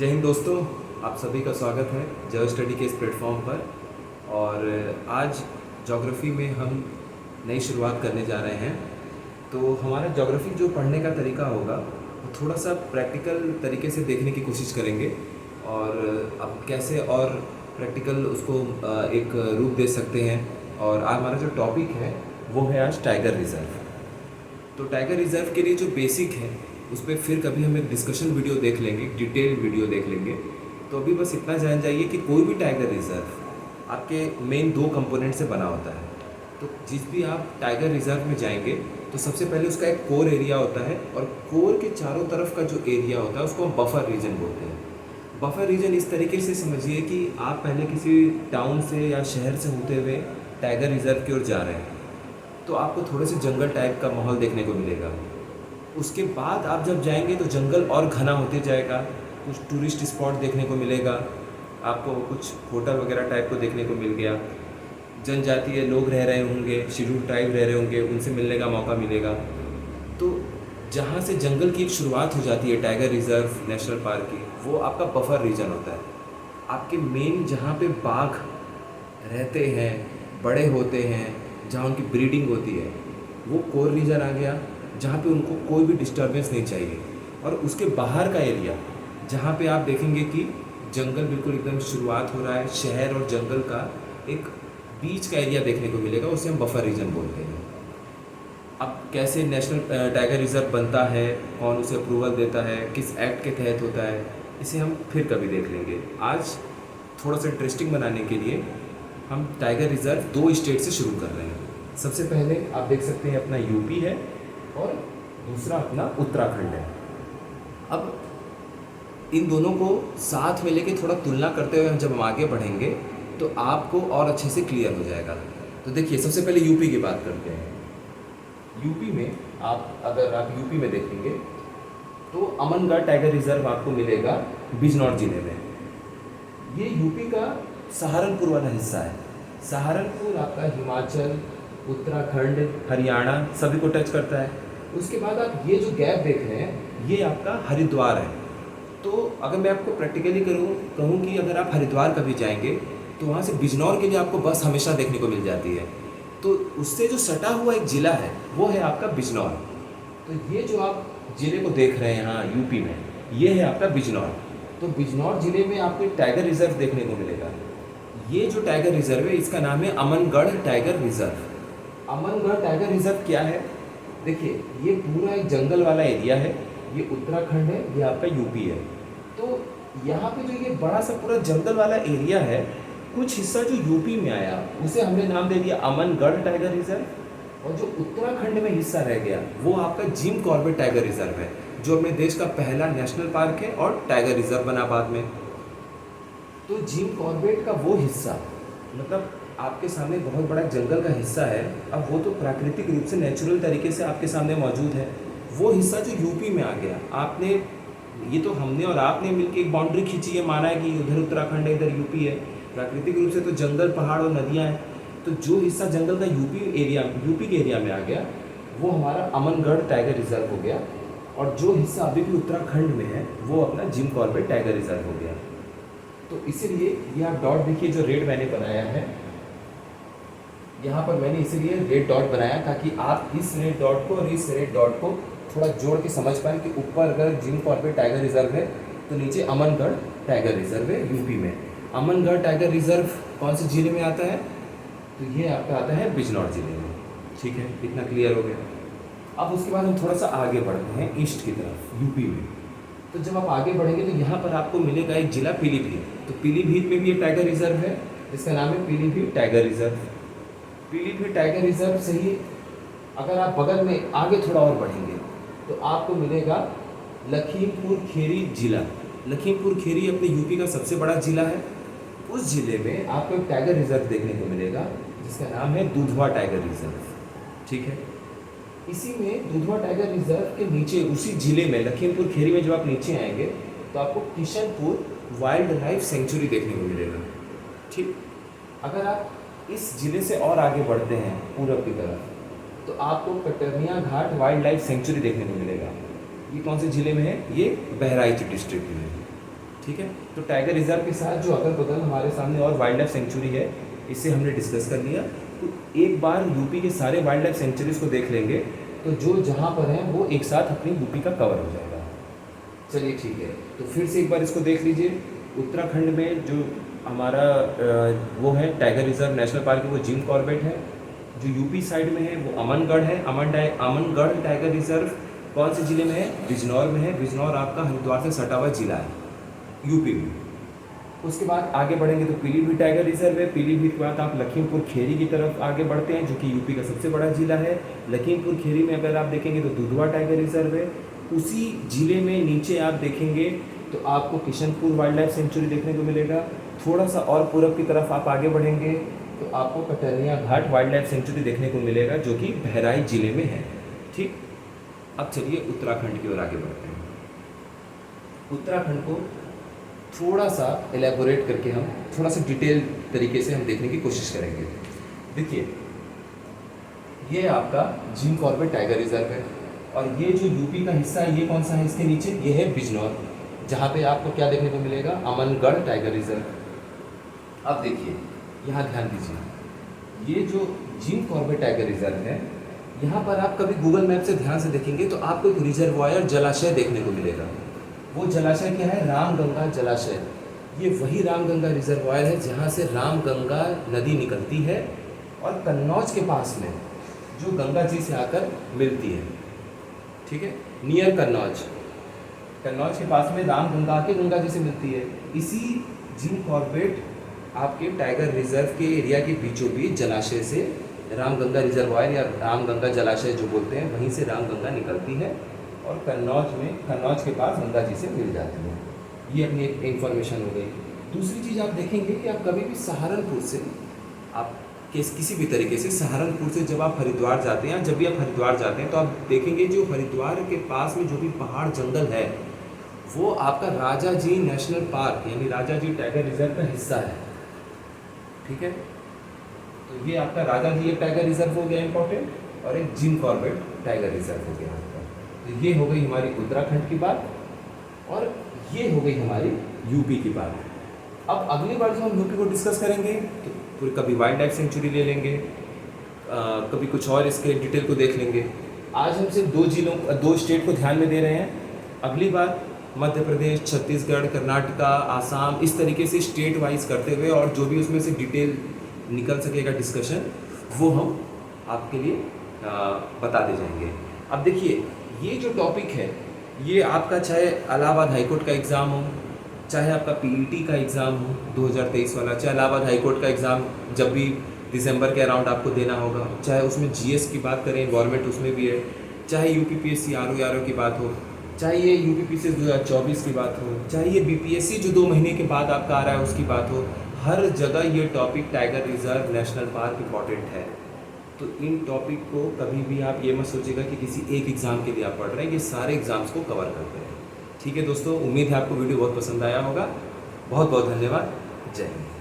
जय हिंद दोस्तों, आप सभी का स्वागत है जय स्टडी के इस प्लेटफॉर्म पर। और आज ज्योग्राफी में हम नई शुरुआत करने जा रहे हैं। तो हमारा ज्योग्राफी जो पढ़ने का तरीका होगा वो थोड़ा सा प्रैक्टिकल तरीके से देखने की कोशिश करेंगे और अब कैसे और प्रैक्टिकल उसको एक रूप दे सकते हैं। और आज हमारा जो टॉपिक है वो है आज टाइगर रिज़र्व। तो टाइगर रिज़र्व के लिए जो बेसिक है उस पर फिर कभी हम एक डिस्कशन वीडियो देख लेंगे, डिटेल वीडियो देख लेंगे। तो अभी बस इतना जान जाइए कि कोई भी टाइगर रिज़र्व आपके मेन दो कंपोनेंट से बना होता है। तो जिस भी आप टाइगर रिज़र्व में जाएंगे तो सबसे पहले उसका एक कोर एरिया होता है और कोर के चारों तरफ का जो एरिया होता है उसको हम बफर रीजन बोलते हैं। बफर रीजन इस तरीके से समझिए कि आप पहले किसी टाउन से या शहर से होते हुए टाइगर रिज़र्व की ओर जा रहे हैं तो आपको थोड़े से जंगल टाइप का माहौल देखने को मिलेगा। उसके बाद आप जब जाएंगे तो जंगल और घना होते जाएगा, कुछ टूरिस्ट स्पॉट देखने को मिलेगा, आपको कुछ होटल वगैरह टाइप को देखने को मिल गया, जनजातीय लोग रह रहे होंगे, शेड्यूल ट्राइब रह रहे होंगे, उनसे मिलने का मौका मिलेगा। तो जहाँ से जंगल की एक शुरुआत हो जाती है टाइगर रिज़र्व नेशनल पार्क की, वो आपका बफर रीजन होता है। आपके मेन जहाँ पे बाघ रहते हैं, बड़े होते हैं, जहाँ उनकी ब्रीडिंग होती है, वो कोर रीजन आ गया, जहाँ पे उनको कोई भी डिस्टर्बेंस नहीं चाहिए। और उसके बाहर का एरिया जहाँ पे आप देखेंगे कि जंगल बिल्कुल एकदम शुरुआत हो रहा है, शहर और जंगल का एक बीच का एरिया देखने को मिलेगा, उसे हम बफर रीजन बोलते हैं। अब कैसे नेशनल टाइगर रिज़र्व बनता है, कौन उसे अप्रूवल देता है, किस एक्ट के तहत होता है, इसे हम फिर कभी देख लेंगे। आज थोड़ा सा इंटरेस्टिंग बनाने के लिए हम टाइगर रिज़र्व दो स्टेट से शुरू कर रहे हैं। सबसे पहले आप देख सकते हैं अपना यूपी है और दूसरा अपना उत्तराखंड है। अब इन दोनों को साथ में लेके थोड़ा तुलना करते हुए जब हम आगे बढ़ेंगे तो आपको और अच्छे से क्लियर हो जाएगा। तो देखिए, सबसे पहले यूपी की बात करते हैं। यूपी में अगर आप यूपी में देखेंगे तो अमनगढ़ टाइगर रिज़र्व आपको मिलेगा बिजनौर ज़िले में। ये यूपी का सहारनपुर वाला हिस्सा है। सहारनपुर आपका हिमाचल, उत्तराखंड, हरियाणा सभी को टच करता है। उसके बाद आप ये जो गैप देख रहे हैं ये आपका हरिद्वार है। तो अगर मैं आपको प्रैक्टिकली कहूँ कि अगर आप हरिद्वार कभी जाएंगे तो वहाँ से बिजनौर के लिए आपको बस हमेशा देखने को मिल जाती है। तो उससे जो सटा हुआ एक ज़िला है वो है आपका बिजनौर। तो ये जो आप ज़िले को देख रहे हैं यहाँ यूपी में, ये है आपका बिजनौर। तो बिजनौर ज़िले में आपको एक टाइगर रिज़र्व देखने को मिलेगा। ये जो टाइगर रिज़र्व है इसका नाम है Amangarh tiger reserve. Amangarh tiger reserve क्या है? देखिए, ये पूरा एक जंगल वाला एरिया है। ये उत्तराखंड है, ये आपका यूपी है। तो यहाँ पे जो ये बड़ा सा पूरा जंगल वाला एरिया है, कुछ हिस्सा जो यूपी में आया उसे हमने नाम दे दिया अमनगढ़ टाइगर रिज़र्व। और जो उत्तराखंड में हिस्सा रह गया वो आपका जिम कॉर्बेट टाइगर रिज़र्व है, जो अपने देश का पहला नेशनल पार्क है और टाइगर रिज़र्व बना बाद में। तो जिम कॉर्बेट का वो हिस्सा, मतलब आपके सामने बहुत बड़ा जंगल का हिस्सा है, अब वो तो प्राकृतिक रूप से नेचुरल तरीके से आपके सामने मौजूद है। वो हिस्सा जो यूपी में आ गया, आपने ये तो हमने और आपने मिलकर एक बाउंड्री खींची है, माना है कि उधर उत्तराखंड है, इधर यूपी है। प्राकृतिक रूप से तो जंगल, पहाड़ और नदियाँ हैं। तो जो हिस्सा जंगल का यूपी के एरिया में आ गया वो हमारा अमनगढ़ टाइगर रिज़र्व हो गया। और जो हिस्सा अभी भी उत्तराखंड में है वो अपना जिम कॉर्बेट टाइगर रिज़र्व हो गया। तो इसीलिए ये आप डॉट देखिए, जो रेड मैंने बनाया है यहाँ पर, मैंने इसीलिए रेड डॉट बनाया ताकि आप इस रेड डॉट को और इस रेड डॉट को थोड़ा जोड़ के समझ पाएँ कि ऊपर अगर जिम कॉर्बेट टाइगर रिज़र्व है तो नीचे अमनगढ़ टाइगर रिज़र्व है यूपी में। अमनगढ़ टाइगर रिज़र्व कौन से ज़िले में आता है? तो ये आपका आता है बिजनौर ज़िले में। ठीक है, इतना क्लियर हो गया। अब उसके बाद हम थोड़ा सा आगे बढ़ते हैं ईस्ट की तरफ, यूपी में। तो जब आप आगे बढ़ेंगे तो यहाँ पर आपको मिलेगा एक ज़िला पीलीभीत। तो पीलीभीत में भी एक टाइगर रिज़र्व है, इसका नाम है Pilibhit tiger reserve. Pilibhit tiger reserve से ही अगर आप बगल में आगे थोड़ा और बढ़ेंगे तो आपको मिलेगा लखीमपुर खेरी ज़िला। लखीमपुर खेरी अपने यूपी का सबसे बड़ा ज़िला है। उस ज़िले में आपको एक टाइगर रिज़र्व देखने को मिलेगा जिसका नाम है दुधवा टाइगर रिज़र्व। ठीक है, इसी में दुधवा टाइगर रिज़र्व के नीचे उसी ज़िले में लखीमपुर खेरी में जब आप नीचे आएंगे तो आपको किशनपुर वाइल्ड लाइफ सेंचुरी देखने को मिलेगा। ठीक, अगर आप इस ज़िले से और आगे बढ़ते हैं पूरब की तरफ तो आपको कटरनिया घाट वाइल्ड लाइफ सेंचुरी देखने को मिलेगा। ये कौन से ज़िले में है? ये बहराइच डिस्ट्रिक्ट में। ठीक है। तो टाइगर रिजर्व के साथ जो अगल बगल हमारे सामने और वाइल्ड लाइफ सेंचुरी है, इसे हमने डिस्कस कर लिया। तो एक बार यूपी के सारे वाइल्ड लाइफ सेंचुरीज को देख लेंगे तो जो जहाँ पर हैं वो एक साथ अपनी यूपी का कवर हो जाएगा। चलिए ठीक है, तो फिर से एक बार इसको देख लीजिए। उत्तराखंड में जो हमारा वो है टाइगर रिजर्व नेशनल पार्क है, वो जिम कॉर्बेट है। जो यूपी साइड में है वो अमनगढ़ है। अमनगढ़ टाइगर रिजर्व कौन से ज़िले में है? बिजनौर में है। बिजनौर आपका हरिद्वार से सटा हुआ जिला है यूपी में। उसके बाद आगे बढ़ेंगे तो पीलीभीत टाइगर रिजर्व है। पीलीभीत के बाद आप लखीमपुर खीरी की तरफ आगे बढ़ते हैं, जो कि यूपी का सबसे बड़ा जिला है। लखीमपुर खीरी में अगर आप देखेंगे तो दुधवा टाइगर रिजर्व है। उसी जिले में नीचे आप देखेंगे तो आपको किशनपुर वाइल्ड लाइफ सेंचुरी देखने को मिलेगा। थोड़ा सा और पूरब की तरफ आप आगे बढ़ेंगे तो आपको कटरिया घाट वाइल्ड लाइफ सेंचुरी देखने को मिलेगा, जो कि बहराइच जिले में है। ठीक, अब चलिए उत्तराखंड की ओर आगे बढ़ते हैं। उत्तराखंड को थोड़ा सा एलेबोरेट करके हम थोड़ा सा डिटेल तरीके से हम देखने की कोशिश करेंगे। देखिए, ये आपका जिम कॉर्बेट टाइगर रिजर्व है, और ये जो यूपी का हिस्सा है ये कौन सा है इसके नीचे? ये है बिजनौर, जहाँ पे आपको क्या देखने को मिलेगा? Amangarh tiger reserve. अब देखिए, यहाँ ध्यान दीजिए, ये जो जिम कॉर्बेट टाइगर रिजर्व है, यहाँ पर आप कभी गूगल मैप से ध्यान से देखेंगे तो आपको एक रिजर्वायर जलाशय देखने को मिलेगा। वो जलाशय क्या है? रामगंगा जलाशय। ये वही रामगंगा रिजर्वायर है जहाँ से रामगंगा नदी निकलती है और कन्नौज के पास में जो गंगा जी से आकर मिलती है। ठीक है, नियर कन्नौज, कन्नौज के पास में रामगंगा आके गंगा जी से मिलती है। इसी जिम कॉर्बेट आपके टाइगर रिजर्व के एरिया के बीचों बीच जलाशय से रामगंगा रिजर्वायर या रामगंगा जलाशय जो बोलते हैं, वहीं से रामगंगा निकलती है और कन्नौज के पास गंगा जी से मिल जाती है। ये अपनी एक इन्फॉर्मेशन हो गई। दूसरी चीज़ आप देखेंगे कि आप कभी भी सहारनपुर से आप किसी भी तरीके से सहारनपुर से जब आप हरिद्वार जाते हैं, जब भी आप हरिद्वार जाते हैं तो आप देखेंगे जो हरिद्वार के पास में जो भी पहाड़ जंगल है वो आपका राजा जी नेशनल पार्क यानी राजा जी टाइगर रिजर्व का हिस्सा है। ठीक है, तो ये आपका राजा जी एक टाइगर रिजर्व हो गया इंपॉर्टेंट, और एक जिम कॉर्बेट टाइगर रिजर्व हो गया आपका। तो ये हो गई हमारी उत्तराखंड की बात, और ये हो गई हमारी यूपी की बात। अब अगली बार जब हम यूपी को डिस्कस करेंगे तो फिर कभी वाइल्ड लाइफ सेंचुरी ले लेंगे, कभी कुछ और इसके डिटेल को देख लेंगे। आज हम सिर्फ दो स्टेट को ध्यान में दे रहे हैं। अगली बार मध्य प्रदेश, छत्तीसगढ़, कर्नाटका, आसाम, इस तरीके से स्टेट वाइज करते हुए और जो भी उसमें से डिटेल निकल सकेगा डिस्कशन, वो हम आपके लिए बताते जाएंगे। अब देखिए, ये जो टॉपिक है ये आपका चाहे इलाहाबाद हाईकोर्ट का एग्ज़ाम हो, चाहे आपका पीईटी का एग्ज़ाम हो 2023 वाला, चाहे इलाहाबाद हाईकोर्ट का एग्ज़ाम जब भी दिसंबर के अराउंड आपको देना होगा, चाहे उसमें जीएस की बात करें, इन्वायरमेंट उसमें भी है, चाहे यूपीपीएससी आरओ की बात हो, चाहे ये यूपीपीएससी 2024 की बात हो, चाहे ये बीपीएससी जो 2 महीने के बाद आपका आ रहा है उसकी बात हो, हर जगह ये topic tiger reserve national park important है। तो इन टॉपिक को कभी भी आप ये मत सोचिएगा कि किसी एक एग्ज़ाम के लिए आप पढ़ रहे हैं, ये सारे एग्ज़ाम्स को कवर करते हैं। ठीक है दोस्तों, उम्मीद है आपको वीडियो बहुत पसंद आया होगा। बहुत बहुत धन्यवाद। जय हिंद।